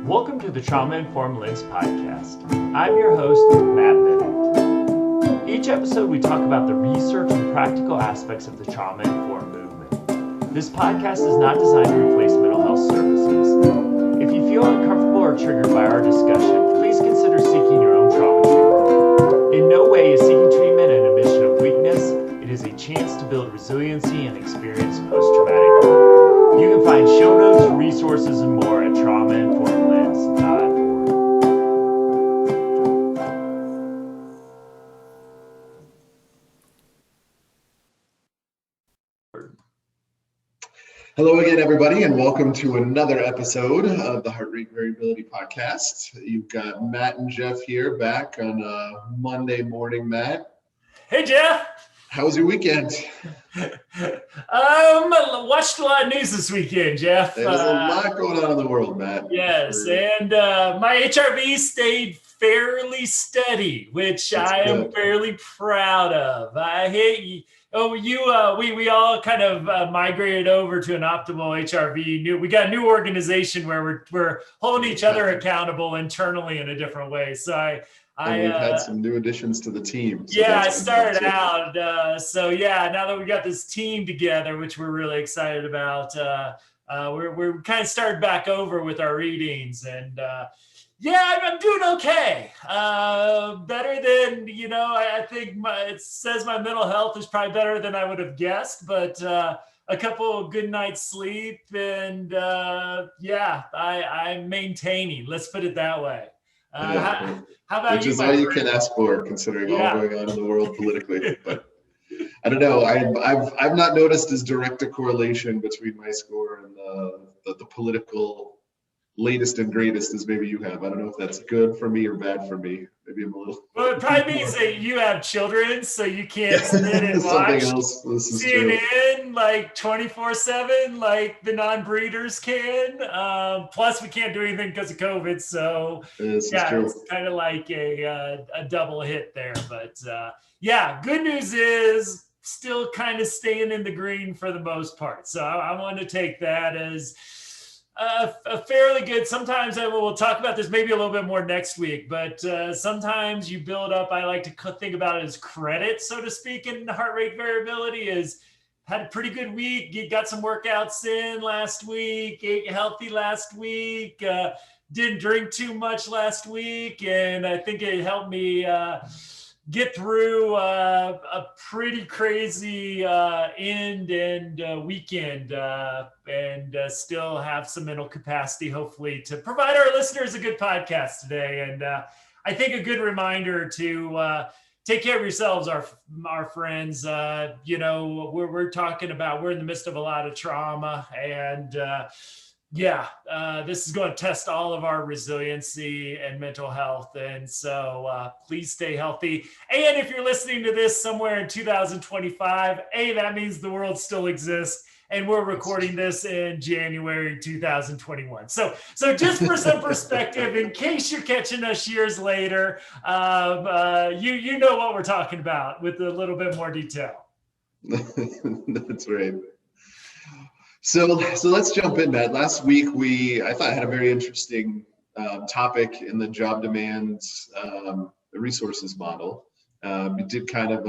Welcome to the Trauma-Informed Lens podcast. I'm your host, Matt Bennett. Each episode we talk about the research and practical aspects of the trauma-informed movement. This podcast is not designed to replace mental health services. If you feel uncomfortable or triggered by our discussion, please consider seeking your own trauma treatment. In no way is seeking treatment an admission of weakness. It is a chance to build resiliency and experience post-traumatic growth. You can find show notes, resources, and more at traumainformedlens.org. Hello again, everybody, and welcome to another episode of the Heart Rate Variability Podcast. You've got Matt and Jeff here back on Monday morning. Matt. Hey, Jeff. How was your weekend? Watched a lot of news this weekend, Jeff. There's a lot going on in the world, Matt. Yes, and my HRV stayed fairly steady, which I am fairly proud of. We all kind of migrated over to an optimal HRV. We got a new organization where we're holding each other accountable internally in a different way. So we've had some new additions to the team. So I started out. Now that we got this team together, which we're really excited about, we're kind of started back over with our readings, and I'm doing okay. Better than, I think it says my mental health is probably better than I would have guessed, but a couple of good nights sleep, and I'm maintaining. Let's put it that way. How about you? Which is all you can ask for, considering all going on in the world politically. But I don't know. I've not noticed as direct a correlation between my score and the political latest and greatest as maybe you have. I don't know if that's good for me or bad for me. Maybe I'm a little. Well, it probably means that you have children, so you can't sit and watch CNN like 24/7 like the non-breeders can. Plus, we can't do anything because of COVID, so it's kind of like a double hit there. But good news is still kind of staying in the green for the most part. So I want to take that as a fairly good. Sometimes we'll talk about this maybe a little bit more next week, but sometimes you build up, I like to think about it as credit, so to speak, in heart rate variability. Is had a pretty good week, you got some workouts in last week, ate healthy last week, didn't drink too much last week, and I think it helped me get through a pretty crazy end and weekend and still have some mental capacity, hopefully, to provide our listeners a good podcast today. And I think a good reminder to take care of yourselves, our friends. We're talking about, we're in the midst of a lot of trauma, and this is going to test all of our resiliency and mental health. And so please stay healthy. And if you're listening to this somewhere in 2025, that means the world still exists. And we're recording this in January 2021. So just for some perspective, in case you're catching us years later, you know what we're talking about with a little bit more detail. That's right. So let's jump in, Matt. Last week, I thought had a very interesting topic in the job demands resources model. We did kind of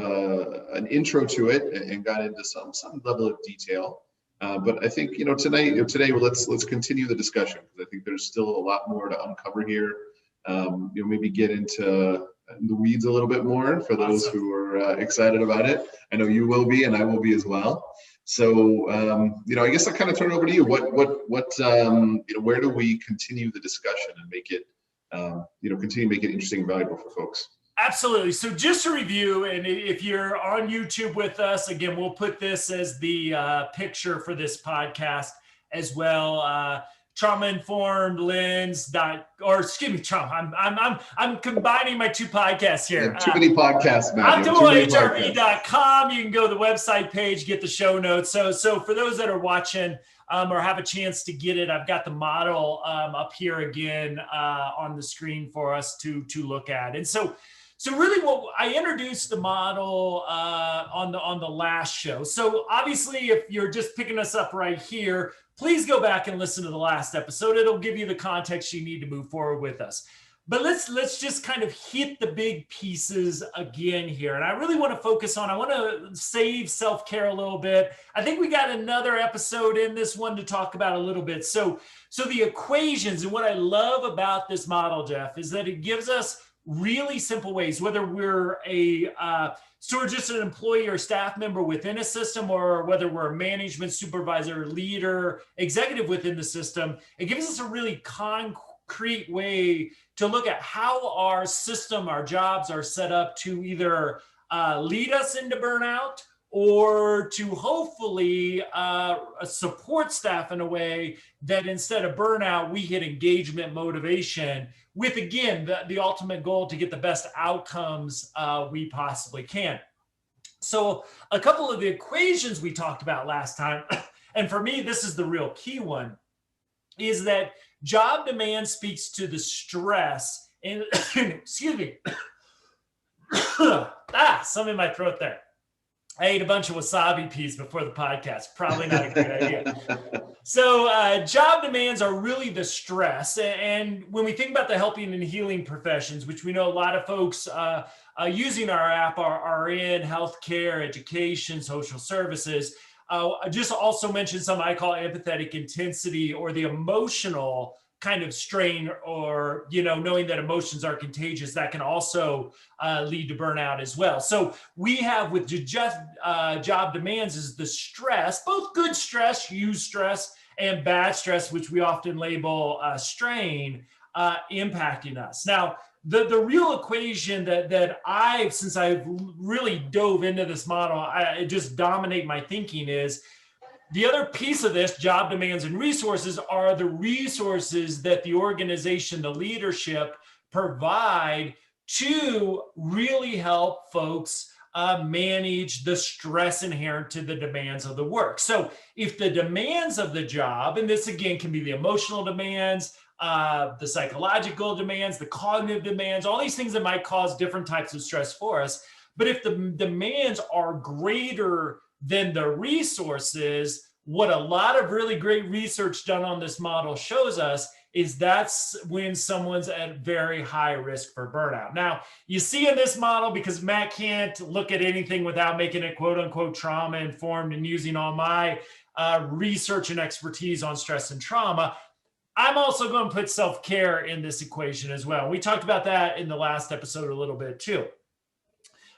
an intro to it and got into some level of detail. But I think today let's continue the discussion, because I think there's still a lot more to uncover here. Maybe get into the weeds a little bit more for those who are excited about it. I know you will be, and I will be as well. So, I guess I'll kind of turn it over to you. Where do we continue the discussion and make it, continue to make it interesting and valuable for folks? Absolutely. So just to review, and if you're on YouTube with us, again, we'll put this as the picture for this podcast as well. Trauma-informed lens I'm combining my two podcasts here. Too many podcasts, man. OptimalHRV.com. You can go to the website page, get the show notes. So for those that are watching or have a chance to get it, I've got the model up here again on the screen for us to look at. And so So really what I introduced the model on the last show. So obviously if you're just picking us up right here, please go back and listen to the last episode. It'll give you the context you need to move forward with us. But let's just kind of hit the big pieces again here. And I really want to focus on, I want to save self-care a little bit. I think we got another episode in this one to talk about a little bit. So the equations, and what I love about this model, Jeff, is that it gives us really simple ways, whether we're just an employee or staff member within a system, or whether we're a management supervisor, leader, executive within the system. It gives us a really concrete way to look at how our system, our jobs are set up to either lead us into burnout, or to hopefully support staff in a way that instead of burnout, we hit engagement, motivation, with, again, the ultimate goal to get the best outcomes we possibly can. So a couple of the equations we talked about last time, and for me, this is the real key one, is that job demand speaks to the stress and, excuse me, something in my throat there. I ate a bunch of wasabi peas before the podcast. Probably not a good idea. So job demands are really the stress. And when we think about the helping and healing professions, which we know a lot of folks using our app are in healthcare, education, social services, I just also mentioned something I call empathetic intensity, or the emotional kind of strain, or, knowing that emotions are contagious, that can also lead to burnout as well. So we have with just job demands is the stress, both good stress, use stress, and bad stress, which we often label strain, impacting us. Now, the real equation that since I've really dove into this model, it just dominate my thinking is, the other piece of this, job demands and resources, are the resources that the organization, the leadership provide to really help folks manage the stress inherent to the demands of the work. So if the demands of the job, and this again can be the emotional demands, the psychological demands, the cognitive demands, all these things that might cause different types of stress for us. But if the demands are greater than the resources, what a lot of really great research done on this model shows us is that's when someone's at very high risk for burnout. Now, you see in this model, because Matt can't look at anything without making it quote unquote trauma informed and using all my research and expertise on stress and trauma, I'm also going to put self-care in this equation as well. We talked about that in the last episode a little bit too.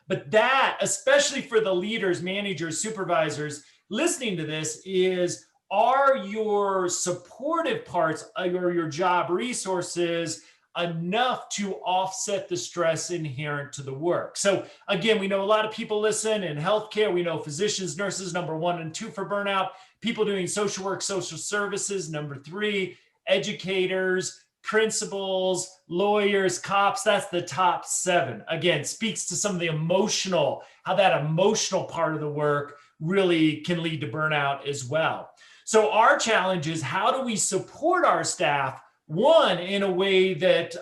But that, especially for the leaders, managers, supervisors listening to this, is, are your supportive parts or your job resources enough to offset the stress inherent to the work? So again, we know a lot of people listen in healthcare. We know physicians, nurses, number 1 and 2 for burnout. People doing social work, social services, number 3. Educators, principals, lawyers, cops, that's the top 7. Again, speaks to some of the emotional, how that emotional part of the work really can lead to burnout as well. So our challenge is, how do we support our staff, one, in a way that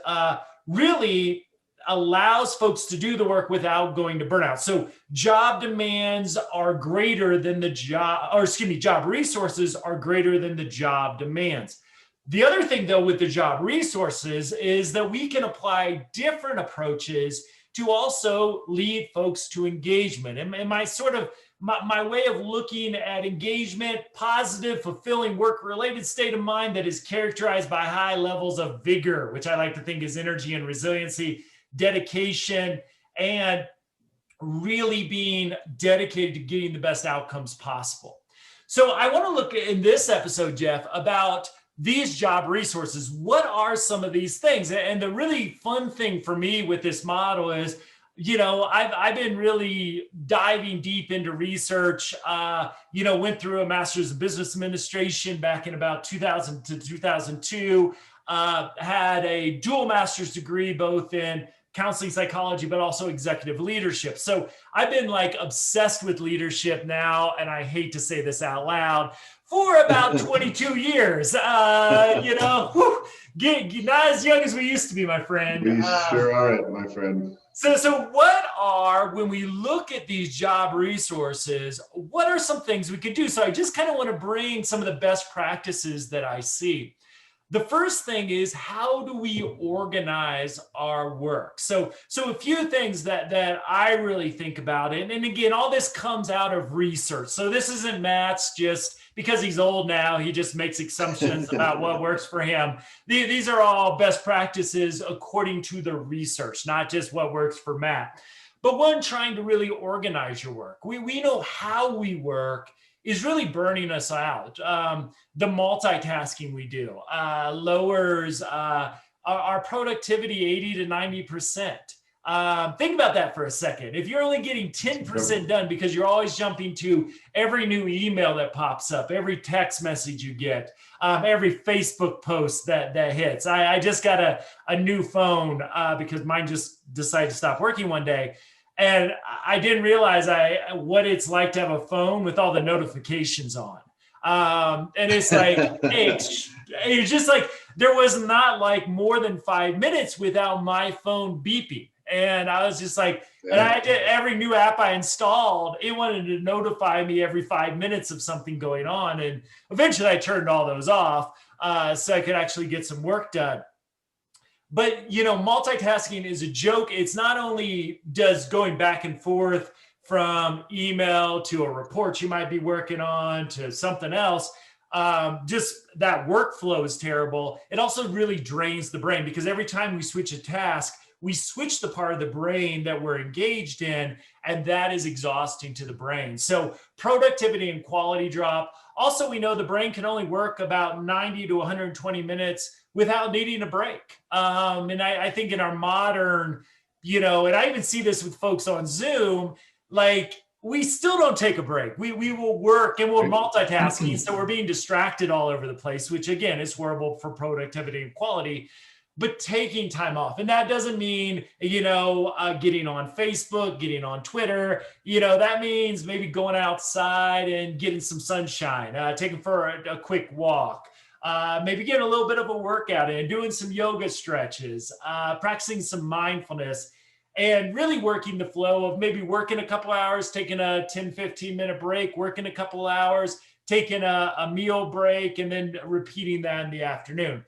really allows folks to do the work without going to burnout. So job demands are greater than job resources are greater than the job demands. The other thing, though, with the job resources is that we can apply different approaches to also lead folks to engagement. And my way of looking at engagement, positive, fulfilling, work-related state of mind that is characterized by high levels of vigor, which I like to think is energy and resiliency, dedication, and really being dedicated to getting the best outcomes possible. So I want to look in this episode, Jeff, about these job resources. What are some of these things? And the really fun thing for me with this model is, I've been really diving deep into research, went through a master's of business administration back in about 2000 to 2002, had a dual master's degree, both in counseling psychology, but also executive leadership. So I've been obsessed with leadership now, and I hate to say this out loud, for about 22 years, not as young as we used to be, my friend. We sure are, my friend. So what are, when we look at these job resources, what are some things we could do? So I just kind of want to bring some of the best practices that I see. The first thing is, how do we organize our work? So a few things that I really think about, and again, all this comes out of research. So this isn't Matt's just because he's old now, he just makes assumptions about what works for him. These are all best practices according to the research, not just what works for Matt. But one, trying to really organize your work. We know how we work is really burning us out. The multitasking we do lowers our productivity 80 to 90%. Think about that for a second. If you're only getting 10% done because you're always jumping to every new email that pops up, every text message you get, every Facebook post that hits. I just got a new phone because mine just decided to stop working one day. And I didn't realize what it's like to have a phone with all the notifications on. And it's like, it's just like, there was not like more than 5 minutes without my phone beeping. And I was just like, and I did every new app I installed, it wanted to notify me every 5 minutes of something going on. And eventually I turned all those off so I could actually get some work done. But, multitasking is a joke. It's not only does going back and forth from email to a report you might be working on to something else, just that workflow is terrible. It also really drains the brain because every time we switch a task, we switch the part of the brain that we're engaged in, and that is exhausting to the brain. So productivity and quality drop. Also, we know the brain can only work about 90 to 120 minutes without needing a break. And I think in our modern, and I even see this with folks on Zoom, like we still don't take a break. We will work and we're multitasking. So we're being distracted all over the place, which again is horrible for productivity and quality. But taking time off. And that doesn't mean, getting on Facebook, getting on Twitter, that means maybe going outside and getting some sunshine, taking for a quick walk, maybe getting a little bit of a workout in, doing some yoga stretches, practicing some mindfulness, and really working the flow of maybe working a couple hours, taking a 10, 15 minute break, working a couple hours, taking a meal break, and then repeating that in the afternoon.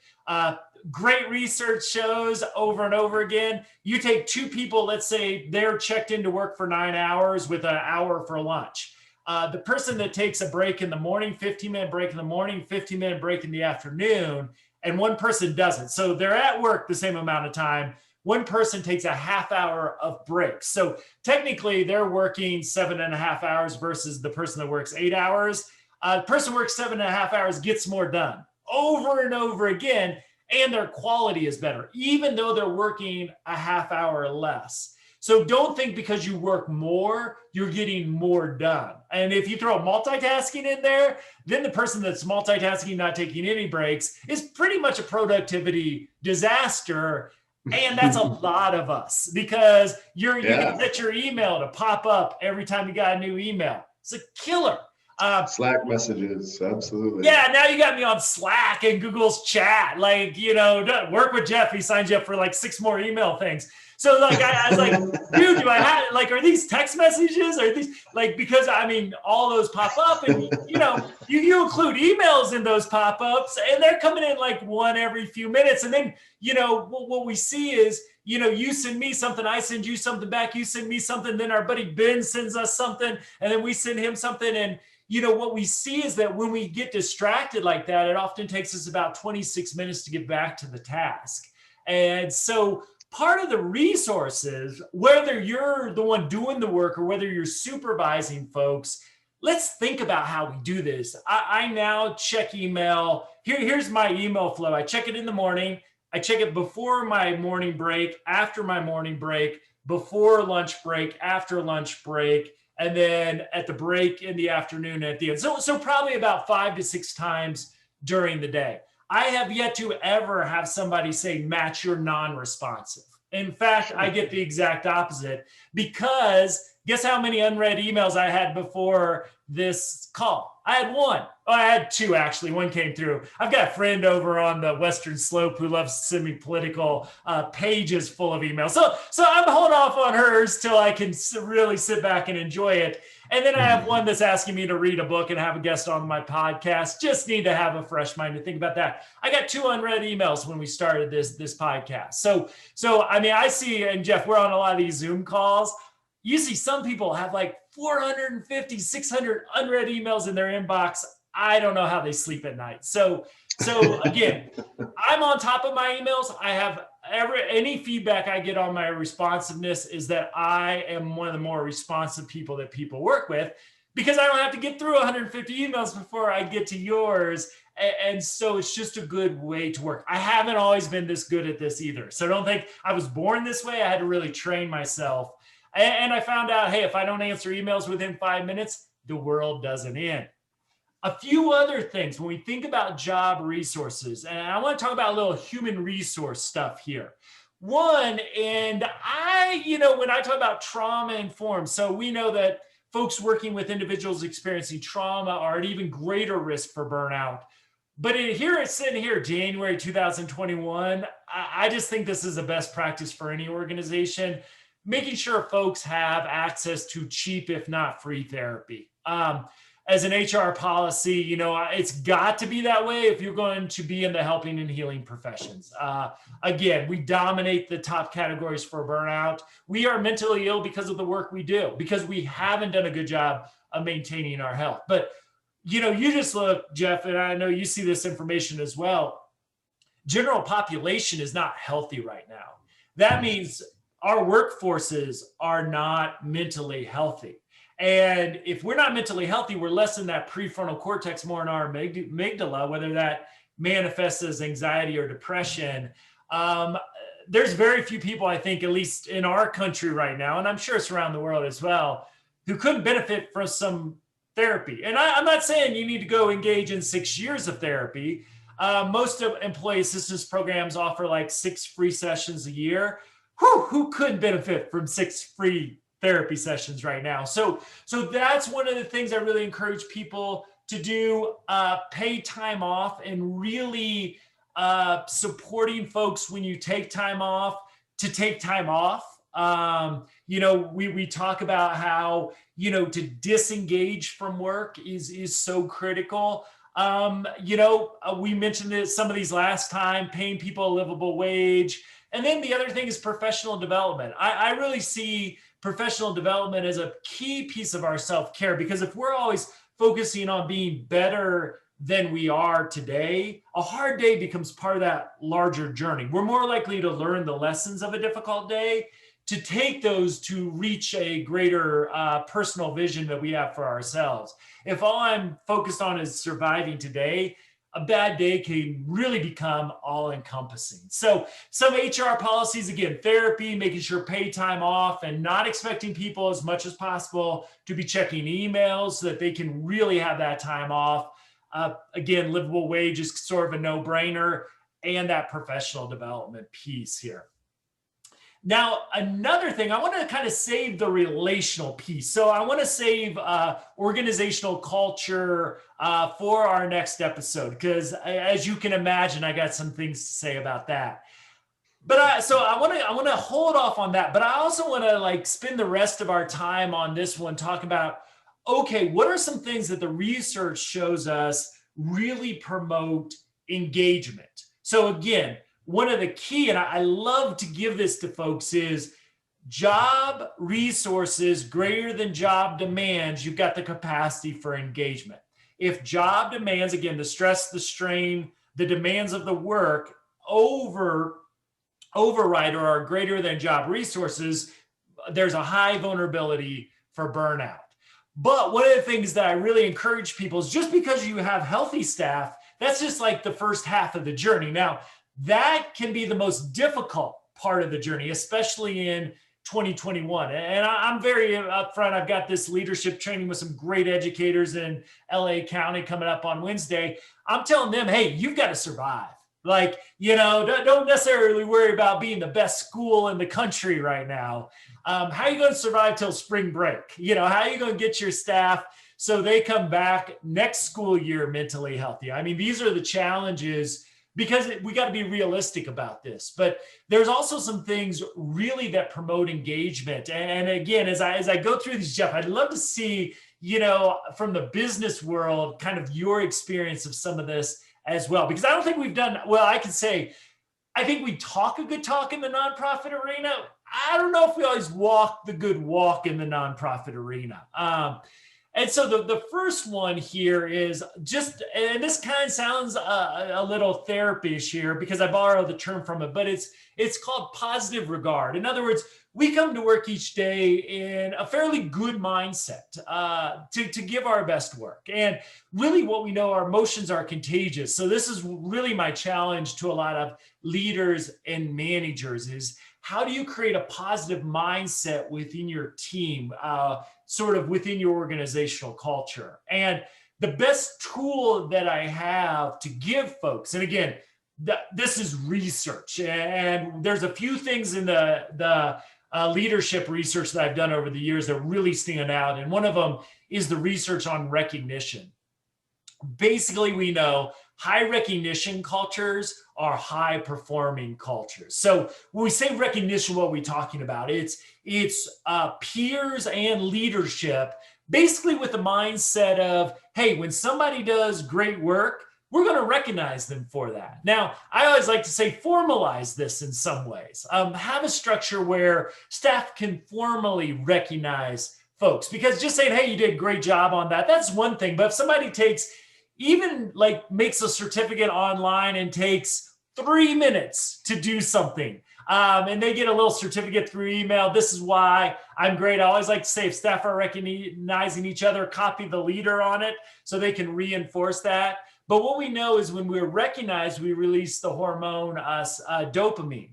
Great research shows over and over again, you take two people, let's say they're checked into work for 9 hours with an hour for lunch. The person that takes a break in the morning, 15-minute break in the morning, 15-minute break in the afternoon, and one person doesn't. So they're at work the same amount of time. One person takes a half hour of breaks. So technically they're working 7.5 hours versus the person that works 8 hours. The person who works 7.5 hours gets more done over and over again. And their quality is better, even though they're working a half hour less. So don't think because you work more, you're getting more done. And if you throw multitasking in there, then the person that's multitasking, not taking any breaks, is pretty much a productivity disaster. And that's a lot of us because you're going to get your email to pop up every time you got a new email. It's a killer. Slack messages, absolutely. Yeah, now you got me on Slack and Google's chat. Like, work with Jeff. He signed you up for like 6 more email things. So like, I was like, dude, do I have like, are these text messages? Are these like, because all those pop up and you include emails in those pop-ups and they're coming in like one every few minutes. And then, what we see is, you send me something, I send you something back, you send me something, then our buddy Ben sends us something, and then we send him something. And what we see is that when we get distracted like that, it often takes us about 26 minutes to get back to the task. And so part of the resources, whether you're the one doing the work or whether you're supervising folks, let's think about how we do this. I now check email. Here's my email flow. I check it in the morning. I check it before my morning break, after my morning break, before lunch break, after lunch break, and then at the break in the afternoon at the end. So probably about 5 to 6 times during the day. I have yet to ever have somebody say, Matt, you're non-responsive. In fact, I get the exact opposite because Guess how many unread emails I had before this call? I had one. Oh, I had two, actually. One came through. I've got a friend over on the Western Slope who loves to send me political pages full of emails. So I'm holding off on hers till I can really sit back and enjoy it. And then I have one that's asking me to read a book and have a guest on my podcast. Just need to have a fresh mind to think about that. I got 2 unread emails when we started this podcast. So I mean, I see, and Jeff, we're on a lot of these Zoom calls. You see some people have like 450, 600 unread emails in their inbox. I don't know how they sleep at night. So again, I'm on top of my emails. I have any feedback I get on my responsiveness is that I am one of the more responsive people that people work with, because I don't have to get through 150 emails before I get to yours. And so it's just a good way to work. I haven't always been this good at this either. So don't think I was born this way. I had to really train myself. And I found out, hey, if I don't answer emails within 5 minutes, the world doesn't end. A few other things when we think about job resources, and I want to talk about a little human resource stuff here. One, and when I talk about trauma informed, so we know that folks working with individuals experiencing trauma are at even greater risk for burnout. But it's sitting here, January 2021, I just think this is a best practice for any organization, making sure folks have access to cheap, if not free therapy. As an HR policy, it's got to be that way if you're going to be in the helping and healing professions. Again, we dominate the top categories for burnout. We are mentally ill because of the work we do, because we haven't done a good job of maintaining our health. But, you just look, Jeff, and I know you see this information as well. General population is not healthy right now. That means our workforces are not mentally healthy. And if we're not mentally healthy, we're less in that prefrontal cortex, more in our amygdala, whether that manifests as anxiety or depression. There's very few people, I think, at least in our country right now, and I'm sure it's around the world as well, who couldn't benefit from some therapy. And I'm not saying you need to go engage in 6 years of therapy. Most of employee assistance programs offer like 6 free sessions a year. Who could benefit from 6 free therapy sessions right now? So that's one of the things I really encourage people to do, pay time off, and really supporting folks when you take time off to take time off. We talk about how, to disengage from work is so critical. We mentioned it some of these last time, paying people a livable wage. And then the other thing is professional development. I really see professional development as a key piece of our self-care, because if we're always focusing on being better than we are today, a hard day becomes part of that larger journey. We're more likely to learn the lessons of a difficult day, to take those to reach a greater personal vision that we have for ourselves. If all I'm focused on is surviving today, a bad day can really become all-encompassing. So some HR policies, again, therapy, making sure pay time off, and not expecting people as much as possible to be checking emails so that they can really have that time off. Again, livable wage is sort of a no-brainer, and that professional development piece here. Now, another thing, I want to kind of save the relational piece. So I want to save organizational culture for our next episode, because as you can imagine, I got some things to say about that. But I want to hold off on that. But I also want to spend the rest of our time on this one talking about, okay, what are some things that the research shows us really promote engagement? So again, one of the key, and I love to give this to folks, is job resources greater than job demands. You've got the capacity for engagement. If job demands, again, the stress, the strain, the demands of the work override or are greater than job resources, there's a high vulnerability for burnout. But one of the things that I really encourage people is, just because you have healthy staff, that's just like the first half of the journey. Now, that can be the most difficult part of the journey, especially in 2021. And I'm very upfront. I've got this leadership training with some great educators in LA County coming up on Wednesday. I'm telling them, hey, you've got to survive. Don't necessarily worry about being the best school in the country right now. How are you going to survive till spring break? How are you going to get your staff so they come back next school year mentally healthy? I mean, these are the challenges, because we got to be realistic about this. But there's also some things really that promote engagement. And again, as I go through these, Jeff, I'd love to see, from the business world, kind of your experience of some of this as well. Because I don't think we've done, well, I can say, I think we talk a good talk in the nonprofit arena. I don't know if we always walk the good walk in the nonprofit arena. And so the first one here is just, and this kind of sounds a little therapy-ish here because I borrowed the term from it, but it's called positive regard. In other words, we come to work each day in a fairly good mindset to give our best work. And really what we know, our emotions are contagious. So this is really my challenge to a lot of leaders and managers is, how do you create a positive mindset within your team, sort of within your organizational culture? And the best tool that I have to give folks, and again, this is research, and there's a few things in the leadership research that I've done over the years that really stand out. And one of them is the research on recognition. Basically, we know high recognition cultures are high performing cultures. So when we say recognition, what are we talking about? It's peers and leadership, basically with the mindset of, hey, when somebody does great work, we're going to recognize them for that. Now, I always like to say formalize this in some ways. Have a structure where staff can formally recognize folks, because just saying, hey, you did a great job on that, that's one thing. But if somebody makes a certificate online and takes 3 minutes to do something, and they get a little certificate through email, this is why I'm great. I always like to say, if staff are recognizing each other, copy the leader on it so they can reinforce that. But what we know is when we're recognized, we release the hormone dopamine.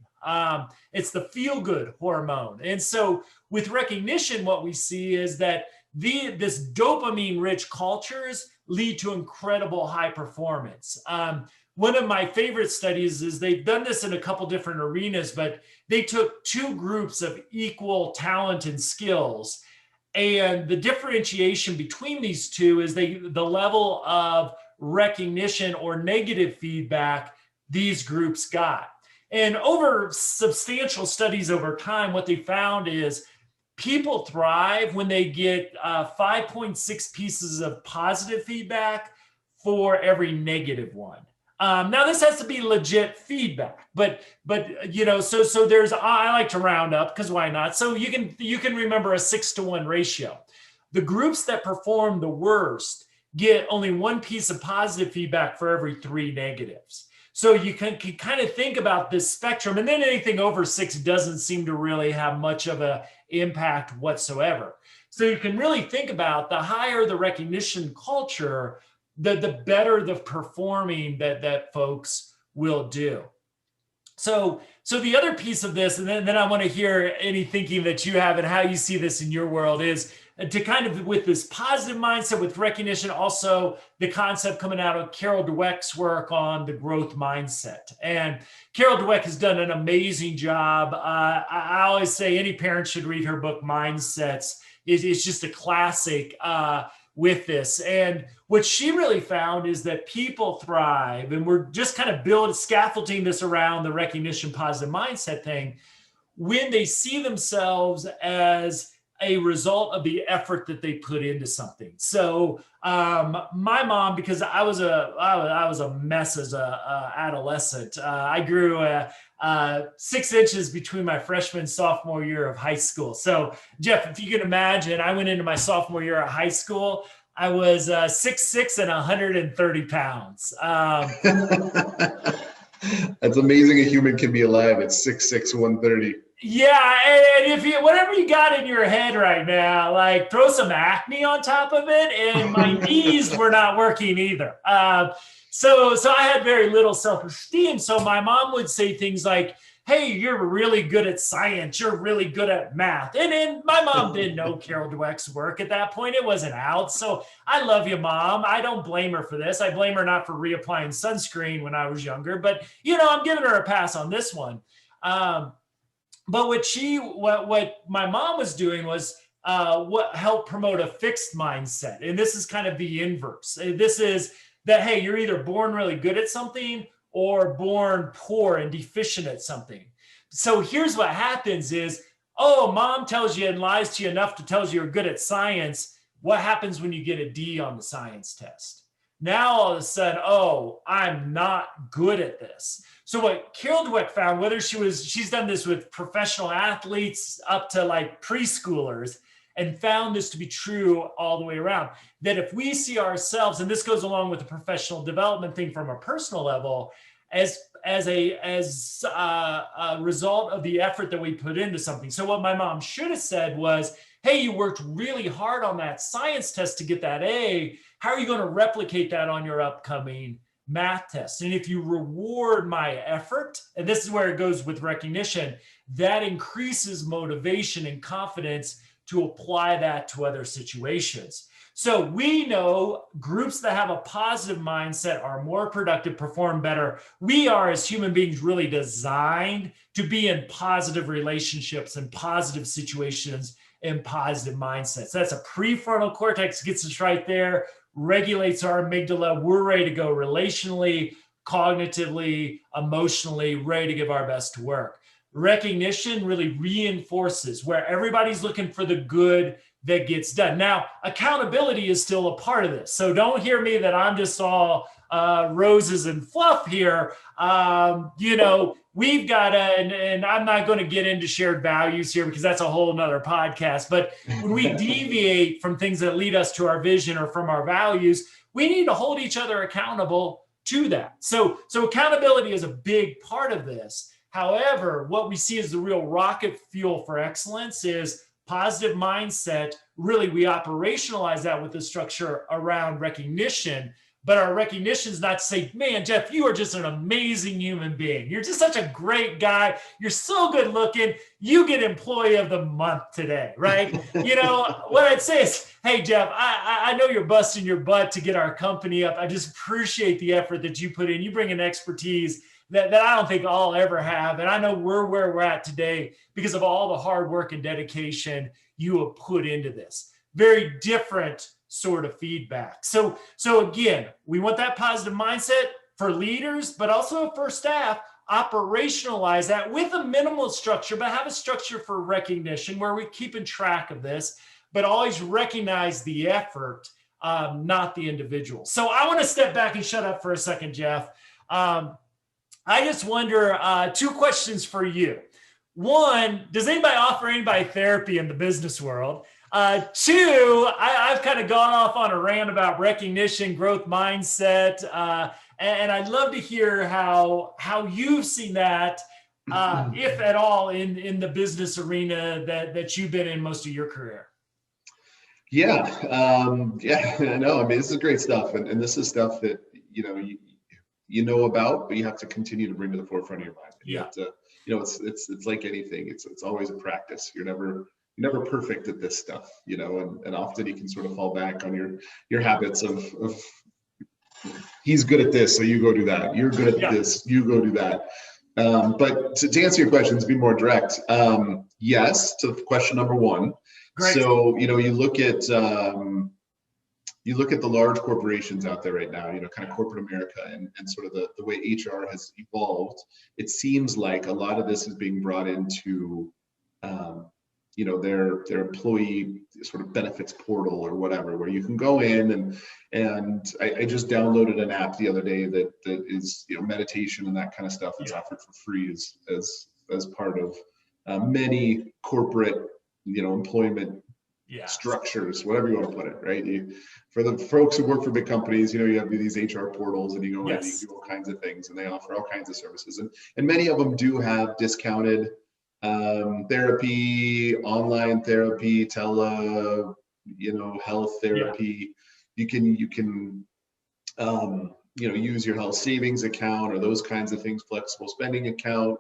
It's the feel-good hormone. And so with recognition, what we see is that this dopamine-rich cultures lead to incredible high performance. One of my favorite studies is they've done this in a couple different arenas, but they took two groups of equal talent and skills. And the differentiation between these two is the level of recognition or negative feedback these groups got. And over substantial studies over time, what they found is people thrive when they get 5.6 pieces of positive feedback for every negative one. Now this has to be legit feedback, but so there's, I like to round up because why not? So you can remember a 6-to-1 ratio. The groups that perform the worst get only one piece of positive feedback for every 3 negatives. So you can kind of think about this spectrum, and then anything over 6 doesn't seem to really have much of an impact whatsoever. So you can really think about the higher the recognition culture, the better the performing that folks will do. So the other piece of this, and then I want to hear any thinking that you have and how you see this in your world, is to kind of, with this positive mindset, with recognition, also the concept coming out of Carol Dweck's work on the growth mindset. And Carol Dweck has done an amazing job. I always say any parent should read her book, Mindsets. It's just a classic with this. And what she really found is that people thrive, and we're just kind of scaffolding this around the recognition positive mindset thing, when they see themselves as a result of the effort that they put into something. So my mom, because I was a mess as a adolescent. I grew 6 inches between my freshman and sophomore year of high school. So Jeff, if you can imagine, I went into my sophomore year of high school. I was 6'6" and 130 pounds. That's amazing. A human can be alive at 6'6", 130. Yeah, and if you, whatever you got in your head right now, like throw some acne on top of it, and my knees were not working either. So I had very little self-esteem. So my mom would say things like, hey, you're really good at science. You're really good at math. And my mom didn't know Carol Dweck's work at that point. It wasn't out. So I love you, Mom. I don't blame her for this. I blame her not for reapplying sunscreen when I was younger. But, I'm giving her a pass on this one. But what my mom was doing was what helped promote a fixed mindset. And this is kind of the inverse. This is that, hey, you're either born really good at something or born poor and deficient at something. So here's what happens is, oh, mom tells you and lies to you enough to tell you you're good at science. What happens when you get a D on the science test? Now all of a sudden, oh, I'm not good at this. So what Carol Dweck found, whether she's done this with professional athletes up to like preschoolers, and found this to be true all the way around, that if we see ourselves, and this goes along with the professional development thing from a personal level, as a result of the effort that we put into something. So what my mom should have said was, hey, you worked really hard on that science test to get that A. How are you going to replicate that on your upcoming math test? And if you reward my effort, and this is where it goes with recognition, that increases motivation and confidence to apply that to other situations. So we know groups that have a positive mindset are more productive, perform better. We are, as human beings, really designed to be in positive relationships and positive situations and positive mindsets. That's a prefrontal cortex, gets us right there, regulates our amygdala. We're ready to go relationally, cognitively, emotionally, ready to give our best to work. Recognition really reinforces where everybody's looking for the good that gets done. Now, accountability is still a part of this. So don't hear me that I'm just all roses and fluff here. We've got and I'm not going to get into shared values here because that's a whole nother podcast. But when we deviate from things that lead us to our vision or from our values, we need to hold each other accountable to that. So accountability is a big part of this. However, what we see as the real rocket fuel for excellence is positive mindset. Really, we operationalize that with the structure around recognition. But our recognition is not to say, man, Jeff, you are just an amazing human being. You're just such a great guy. You're so good looking. You get employee of the month today, right? What I'd say is, hey, Jeff, I know you're busting your butt to get our company up. I just appreciate the effort that you put in. You bring an expertise that I don't think I'll ever have. And I know we're where we're at today because of all the hard work and dedication you have put into this. Very different sort of feedback. So again, we want that positive mindset for leaders, but also for staff. Operationalize that with a minimal structure, but have a structure for recognition where we're keeping track of this, but always recognize the effort, not the individual. So I want to step back and shut up for a second, Jeff. I just wonder, two questions for you. One, does anybody offer anybody therapy in the business world? Two, I've kind of gone off on a rant about recognition, growth mindset, and I'd love to hear how you've seen that, if at all, in the business arena that you've been in most of your career. Yeah, I know. I mean, this is great stuff, and this is stuff that you know about, but you have to continue to bring to the forefront of your mind. You have to, it's like anything. It's always a practice. You're never perfect at this stuff, and often you can sort of fall back on your habits of he's good at this, so you go do that. You're good at this, you go do that. But to answer your questions, be more direct. Yes, to question number one. Great. So, you look at the large corporations out there right now, kind of corporate America and sort of the way HR has evolved. It seems like a lot of this is being brought into, their employee sort of benefits portal or whatever, where you can go in and I just downloaded an app the other day that is, meditation and that kind of stuff is offered for free as part of many corporate, employment structures, whatever you want to put it, right? For the folks who work for big companies, you have these HR portals and you go in and you do all kinds of things and they offer all kinds of services. And many of them do have discounted therapy, online therapy, health therapy. You can use your health savings account or those kinds of things, flexible spending account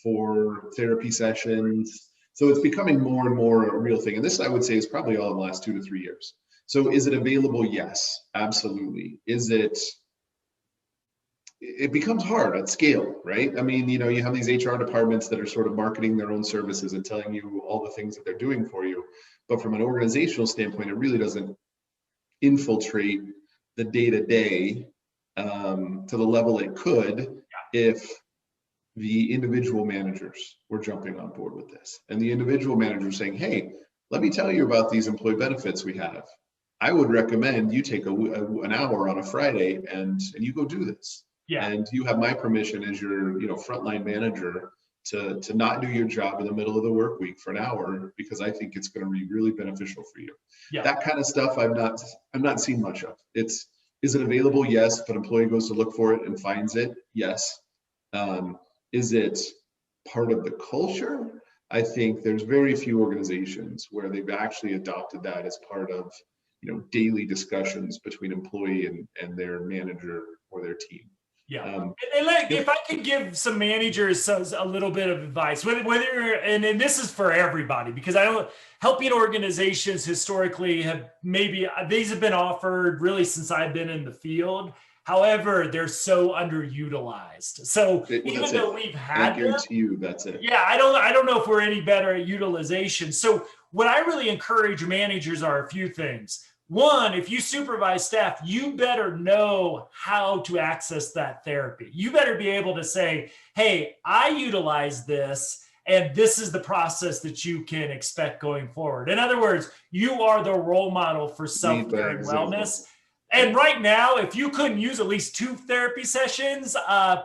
for therapy sessions. So it's becoming more and more a real thing. And this, I would say, is probably all in the last 2 to 3 years. So is it available? Yes, absolutely. Is it it becomes hard at scale, right? I mean, you have these HR departments that are sort of marketing their own services and telling you all the things that they're doing for you. But from an organizational standpoint, it really doesn't infiltrate the day-to-day to the level it could if the individual managers were jumping on board with this. And the individual managers saying, hey, let me tell you about these employee benefits we have. I would recommend you take an hour on a Friday and you go do this. Yeah. And you have my permission as your frontline manager to not do your job in the middle of the work week for an hour, because I think it's going to be really beneficial for you. Yeah. That kind of stuff I'm not seeing much of. Is it available? Yes. If an employee goes to look for it and finds it, yes. Is it part of the culture? I think there's very few organizations where they've actually adopted that as part of daily discussions between employee and their manager or their team. Yeah. If I could give some managers a little bit of advice, whether and this is for everybody, because I don't helping organizations historically these have been offered really since I've been in the field. However, they're so underutilized. So even though we've had, I guarantee you that's it. Yeah, I don't know if we're any better at utilization. So what I really encourage managers are a few things. One, if you supervise staff, you better know how to access that therapy. You better be able to say, hey, I utilize this, and this is the process that you can expect going forward. In other words, you are the role model for self-care and wellness. And right now, if you couldn't use at least 2 therapy sessions,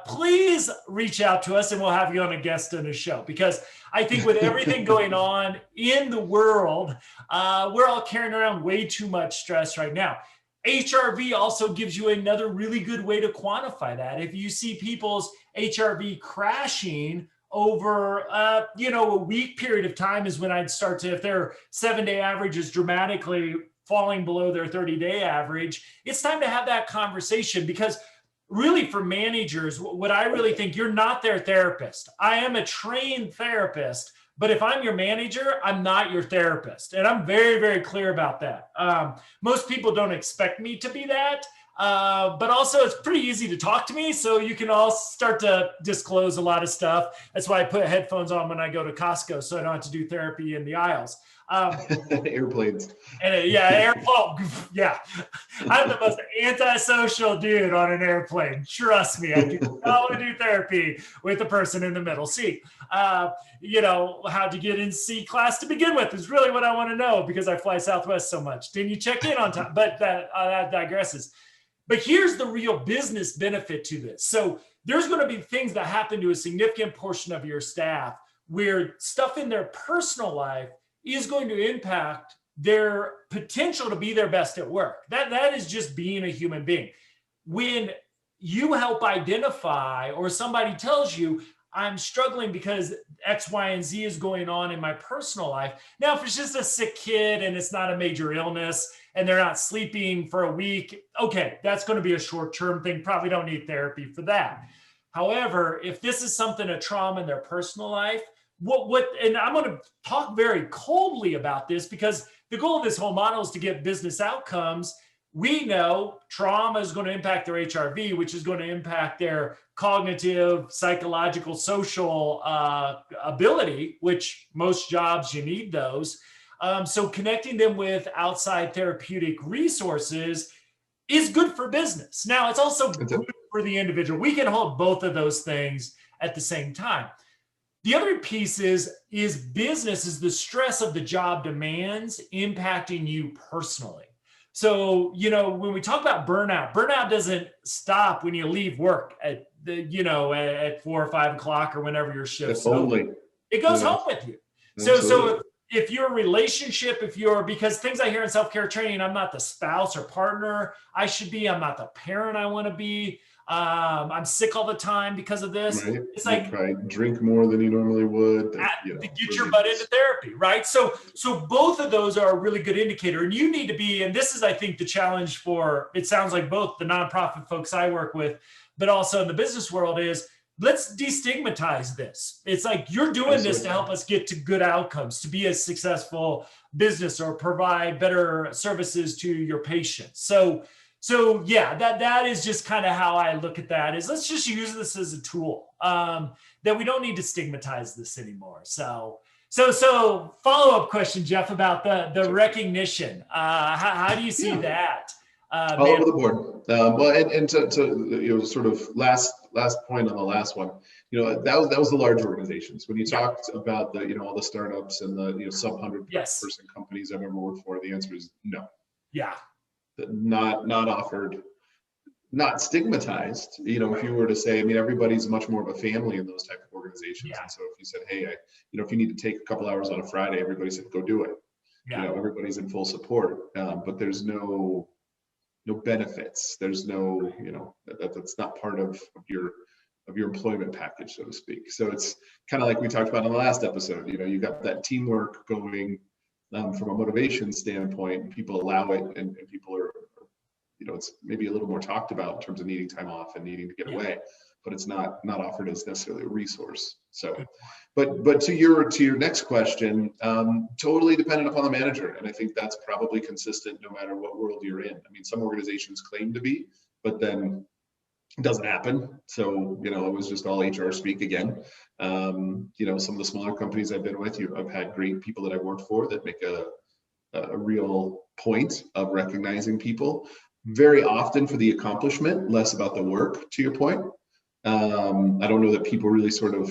please reach out to us and we'll have you on a guest on a show. Because I think with everything going on in the world, we're all carrying around way too much stress right now. HRV also gives you another really good way to quantify that. If you see people's HRV crashing over, a week period of time is when I'd start to, if their 7-day average is dramatically falling below their 30-day average, it's time to have that conversation. Because really for managers, what I really think, you're not their therapist. I am a trained therapist, but if I'm your manager, I'm not your therapist. And I'm very, very clear about that. Most people don't expect me to be that, but also it's pretty easy to talk to me. So you can all start to disclose a lot of stuff. That's why I put headphones on when I go to Costco, so I don't have to do therapy in the aisles. Airplanes. And yeah. I'm the most antisocial dude on an airplane. Trust me, I do not want to do therapy with the person in the middle seat. How to get in C class to begin with is really what I want to know, because I fly Southwest so much. Didn't you check in on time? But that digresses. But here's the real business benefit to this. So there's going to be things that happen to a significant portion of your staff where stuff in their personal life is going to impact their potential to be their best at work. That is just being a human being. When you help identify, or somebody tells you, I'm struggling because X, Y, and Z is going on in my personal life. Now, if it's just a sick kid and it's not a major illness and they're not sleeping for a week, okay, that's going to be a short-term thing. Probably don't need therapy for that. However, if this is a trauma in their personal life, and I'm going to talk very coldly about this, because the goal of this whole model is to get business outcomes. We know trauma is going to impact their HRV, which is going to impact their cognitive, psychological, social ability, which most jobs you need those. So connecting them with outside therapeutic resources is good for business. Now, it's also good for the individual. We can hold both of those things at the same time. The other piece is business is the stress of the job demands impacting you personally. So, when we talk about burnout doesn't stop when you leave work at 4 or 5 o'clock or whenever your shift's over. It goes home with you. So if your relationship, because things I hear in self-care training, I'm not the spouse or partner I should be, I'm not the parent I want to be. I'm sick all the time because of this. Right. It's like, probably drink more than you normally would. Get your butt into therapy, right? So both of those are a really good indicator. And you need to be, and this is, I think, the challenge for, it sounds like both the nonprofit folks I work with, but also in the business world, is let's destigmatize this. It's like, you're doing this to help us get to good outcomes, to be a successful business or provide better services to your patients. So So yeah, that is just kind of how I look at that, is let's just use this as a tool, that we don't need to stigmatize this anymore. So follow-up question, Jeff, about the recognition. How do you see that? All over the board. Well, and to sort of last point on the last one, that was the large organizations. When you talked about the all the startups and the sub 100 person companies I've ever worked for, the answer is no. Yeah. Not offered, not stigmatized. If you were to say, everybody's much more of a family in those type of organizations. And so if you said, hey, if you need to take a couple hours on a Friday, everybody said, go do it. Everybody's in full support, but there's no benefits. There's no, that's not part of your employment package, so to speak. So it's kind of like we talked about in the last episode. You got that teamwork going from a motivation standpoint. People allow it, and people are, it's maybe a little more talked about in terms of needing time off and needing to get away, but it's not offered as necessarily a resource. So, but to your next question, totally dependent upon the manager, and I think that's probably consistent no matter what world you're in. Some organizations claim to be, but then it doesn't happen. So, it was just all HR speak again. Some of the smaller companies I've been with, I've had great people that I've worked for that make a real point of recognizing people very often for the accomplishment, less about the work, to your point. I don't know that people really sort of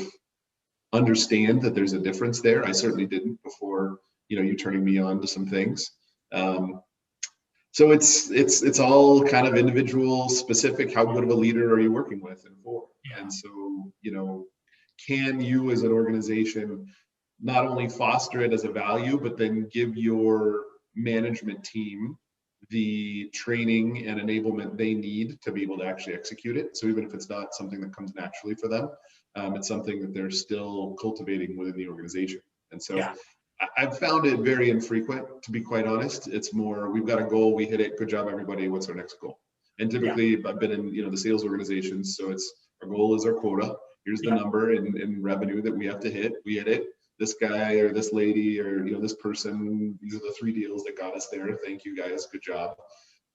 understand that there's a difference there. I certainly didn't before, you turning me on to some things. So it's all kind of individual specific. How good of a leader are you working with and for? And so, can you as an organization not only foster it as a value, but then give your management team the training and enablement they need to be able to actually execute it? So even if it's not something that comes naturally for them, it's something that they're still cultivating within the organization. And so I've found it very infrequent, to be quite honest. It's more, we've got a goal, we hit it, good job, everybody, what's our next goal? And typically I've been in the sales organizations, so it's, our goal is our quota. Here's the number in revenue that we have to hit. We hit it. This guy or this lady or this person, these are the 3 deals that got us there. Thank you guys, good job.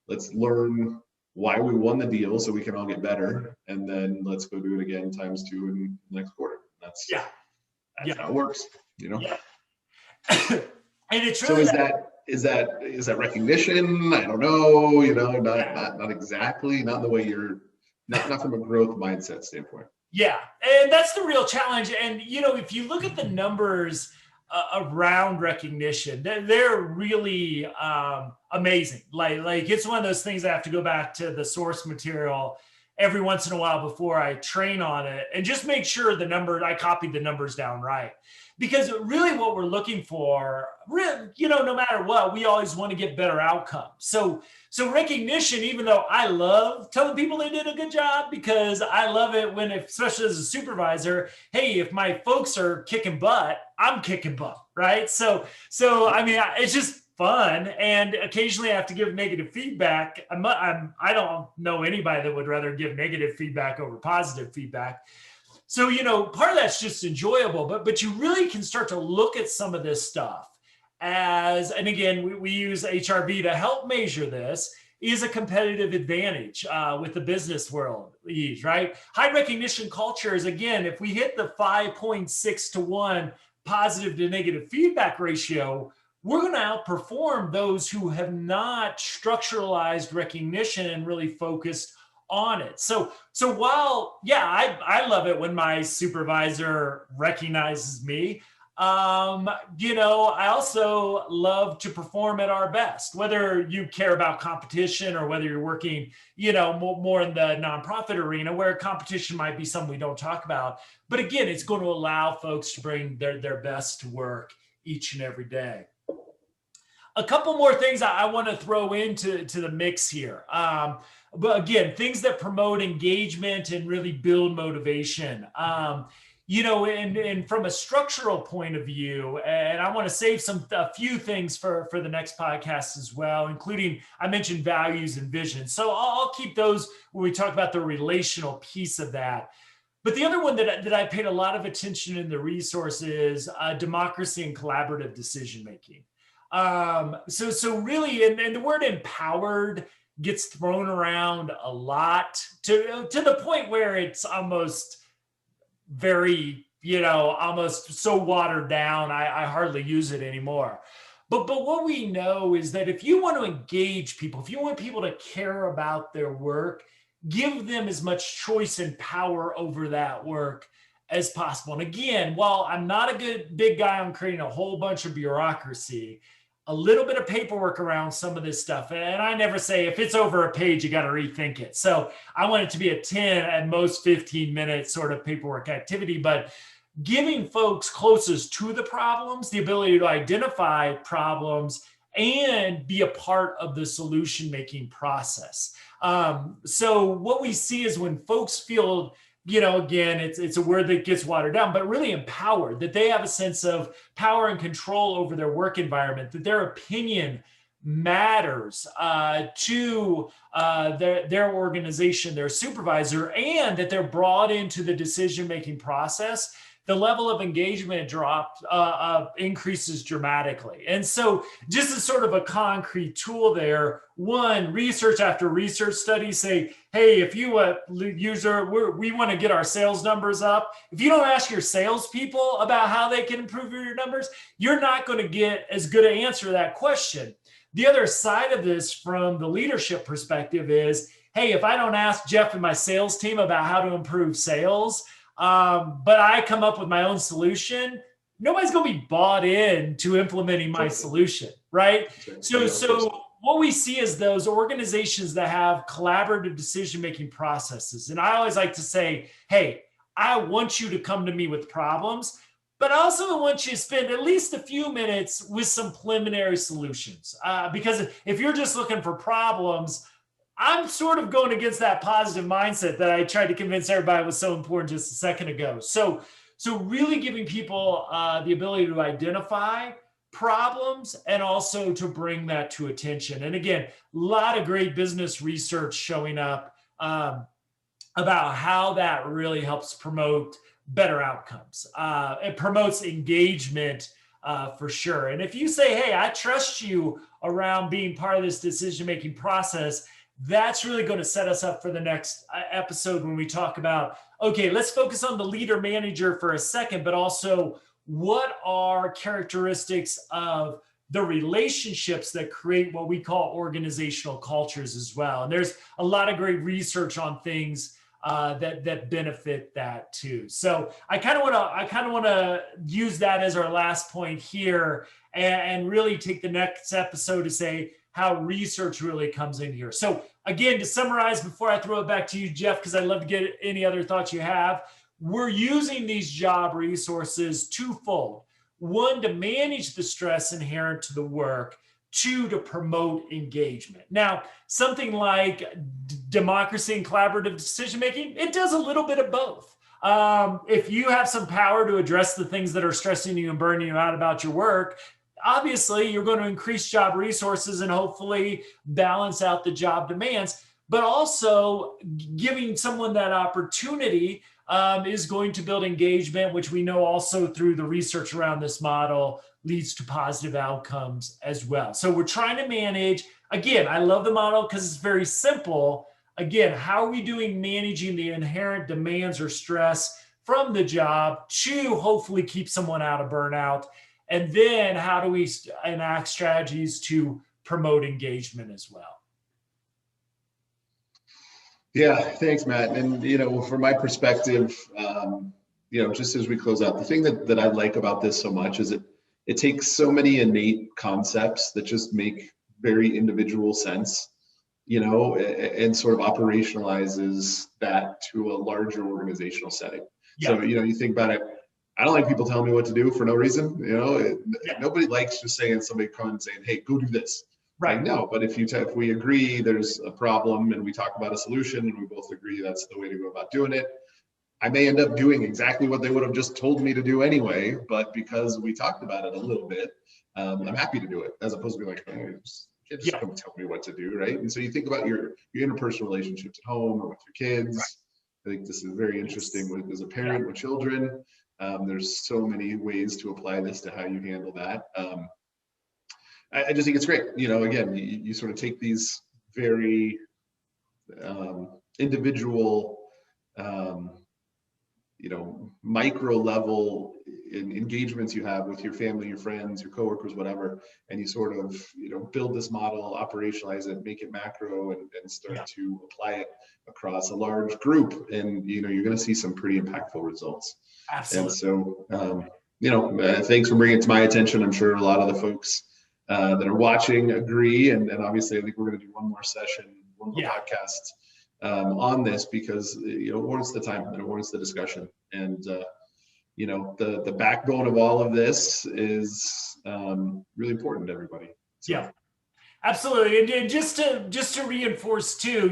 Let's learn why we won the deal so we can all get better, and then let's go do it again times 2 in the next quarter. That's how it works. And it's really so is that recognition? I don't know. Not exactly. Not the way you're. Not from a growth mindset standpoint. Yeah, and that's the real challenge. And, if you look at the numbers around recognition, they're really amazing. Like it's one of those things I have to go back to the source material every once in a while before I train on it and just make sure I copied the numbers down right. Because really what we're looking for, no matter what, we always want to get better outcomes. So recognition, even though I love telling people they did a good job, because I love it when, especially as a supervisor, hey, if my folks are kicking butt, I'm kicking butt, right? So it's just fun. And occasionally I have to give negative feedback. I don't know anybody that would rather give negative feedback over positive feedback. So, part of that's just enjoyable, but you really can start to look at some of this stuff as, and again, we use HRV to help measure this, is a competitive advantage with the business world, right? High recognition cultures, again, if we hit the 5.6 to 1 positive to negative feedback ratio, we're going to outperform those who have not structuralized recognition and really focused on it. So while, I love it when my supervisor recognizes me, I also love to perform at our best, whether you care about competition or whether you're working, more in the nonprofit arena where competition might be something we don't talk about. But again, it's going to allow folks to bring their best to work each and every day. A couple more things I want to throw into the mix here. But again, things that promote engagement and really build motivation. And from a structural point of view, and I want to save a few things for the next podcast as well, including, I mentioned values and vision. So I'll keep those when we talk about the relational piece of that. But the other one that I paid a lot of attention in the resource is democracy and collaborative decision-making. So really, and the word empowered gets thrown around a lot to the point where it's almost very, almost so watered down, I hardly use it anymore. But what we know is that if you want to engage people, if you want people to care about their work, give them as much choice and power over that work as possible. And again, while I'm not a big guy on creating a whole bunch of bureaucracy, a little bit of paperwork around some of this stuff. And I never say if it's over a page, you got to rethink it. So I want it to be a 10 at most 15-minute sort of paperwork activity, but giving folks closest to the problems, the ability to identify problems and be a part of the solution-making process. So what we see is when folks feel, again, it's a word that gets watered down, but really empowered, that they have a sense of power and control over their work environment, that their opinion matters to their organization, their supervisor, and that they're brought into the decision-making process, the level of engagement increases dramatically. And so just as sort of a concrete tool there, one, research after research studies say, hey, if you we want to get our sales numbers up. If you don't ask your salespeople about how they can improve your numbers, you're not going to get as good an answer to that question. The other side of this from the leadership perspective is, hey, if I don't ask Jeff and my sales team about how to improve sales, but I come up with my own solution, nobody's going to be bought in to implementing my solution, right? So what we see is those organizations that have collaborative decision-making processes. And I always like to say, hey, I want you to come to me with problems, but I also want you to spend at least a few minutes with some preliminary solutions. Because if you're just looking for problems, I'm sort of going against that positive mindset that I tried to convince everybody was so important just a second ago. So really giving people the ability to identify problems and also to bring that to attention. And again, a lot of great business research showing up about how that really helps promote better outcomes. It promotes engagement for sure. And if you say, hey, I trust you around being part of this decision-making process, that's really going to set us up for the next episode when we talk about, okay, let's focus on the leader manager for a second, but also what are characteristics of the relationships that create what we call organizational cultures as well. And there's a lot of great research on things that benefit that too. So I kind of want to use that as our last point here and really take the next episode to say how research really comes in here. So again, to summarize before I throw it back to you, Jeff, because I'd love to get any other thoughts you have, we're using these job resources twofold. One, to manage the stress inherent to the work. Two, to promote engagement. Now, something like democracy and collaborative decision-making, it does a little bit of both. If you have some power to address the things that are stressing you and burning you out about your work, obviously you're going to increase job resources and hopefully balance out the job demands, but also giving someone that opportunity is going to build engagement, which we know also through the research around this model leads to positive outcomes as well. So we're trying to manage, again, I love the model because it's very simple. Again, how are we doing managing the inherent demands or stress from the job to hopefully keep someone out of burnout? And then how do we enact strategies to promote engagement as well? Yeah, thanks, Matt. And, from my perspective, just as we close out, the thing that I like about this so much is it takes so many innate concepts that just make very individual sense, and sort of operationalizes that to a larger organizational setting. Yeah. So, you think about it, I don't like people telling me what to do for no reason. Nobody likes just somebody coming and saying, hey, go do this. Right. Like, no, but if we agree there's a problem and we talk about a solution and we both agree that's the way to go about doing it, I may end up doing exactly what they would have just told me to do anyway, but because we talked about it a little bit, I'm happy to do it, as opposed to be like, hey, just come tell me what to do, right? And so you think about your interpersonal relationships at home or with your kids. Right. I think this is very interesting as a parent with children. There's so many ways to apply this to how you handle that. I just think it's great. Again, you sort of take these very individual, micro level engagements you have with your family, your friends, your coworkers, whatever, and you sort of, build this model, operationalize it, make it macro, and start to apply it across a large group, and you're going to see some pretty impactful results. Absolutely. And so, thanks for bringing it to my attention. I'm sure a lot of the folks that are watching agree, and obviously I think we're going to do one more session, one more podcast on this, because it warrants the time and it warrants the discussion. And the backbone of all of this is really important to everybody. So. Yeah, absolutely. And just to reinforce too,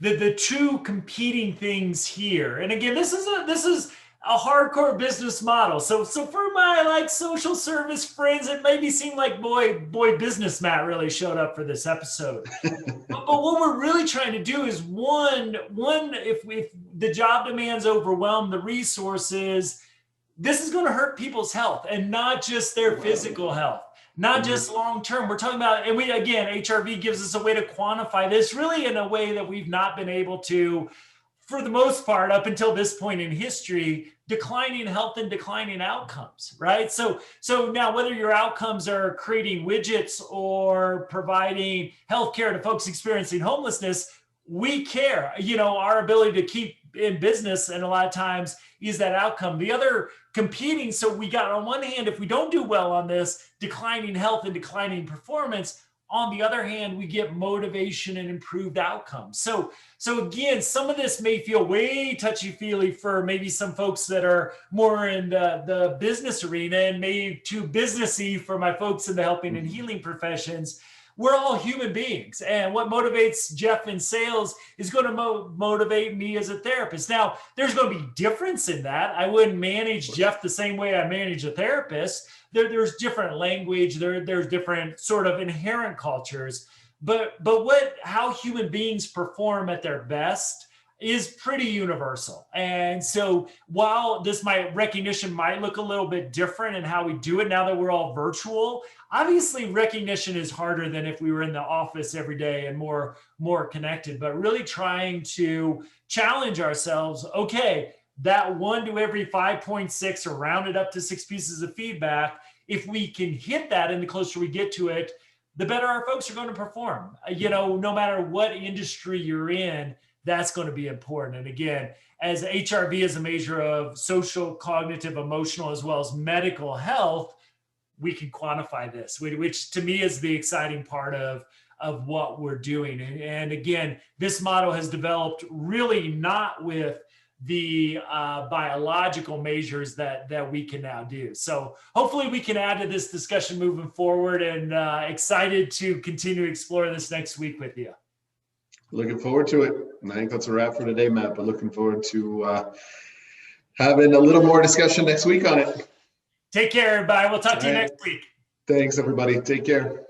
the two competing things here. And again, this is a hardcore business model. So for my social service friends, it maybe seem like boy business Matt really showed up for this episode. But what we're really trying to do is one, if the job demands overwhelm the resources, this is going to hurt people's health, and not just their physical health, not just long-term. We're talking about, and HRV gives us a way to quantify this really in a way that we've not been able to, for the most part, up until this point in history, declining health and declining outcomes, right? So now, whether your outcomes are creating widgets or providing healthcare to folks experiencing homelessness, we care. Our ability to keep in business, and a lot of times, is that outcome. The other competing, so we got, on one hand, if we don't do well on this, declining health and declining performance. On the other hand, we get motivation and improved outcomes. So again, some of this may feel way touchy-feely for maybe some folks that are more in the business arena, and maybe too businessy for my folks in the helping and healing professions. We're all human beings, and what motivates Jeff in sales is going to motivate me as a therapist. Now, there's going to be difference in that. I wouldn't manage Jeff the same way I manage a therapist. There's different language. There's different sort of inherent cultures, but how human beings perform at their best is pretty universal. And so while this recognition might look a little bit different in how we do it now that we're all virtual, obviously recognition is harder than if we were in the office every day and more connected, but really trying to challenge ourselves. Okay, that 1 to every 5.6 or rounded up to 6 pieces of feedback, if we can hit that, and the closer we get to it, the better our folks are going to perform. No matter what industry you're in, that's going to be important. And again, as HRV is a measure of social, cognitive, emotional, as well as medical health, we can quantify this, which to me is the exciting part of what we're doing. And again, this model has developed really not with the biological measures that we can now do. So hopefully we can add to this discussion moving forward, and excited to continue to explore this next week with you. Looking forward to it. And I think that's a wrap for today, Matt, but looking forward to having a little more discussion next week on it. Take care, everybody. We'll talk to you next week. Thanks, everybody. Take care.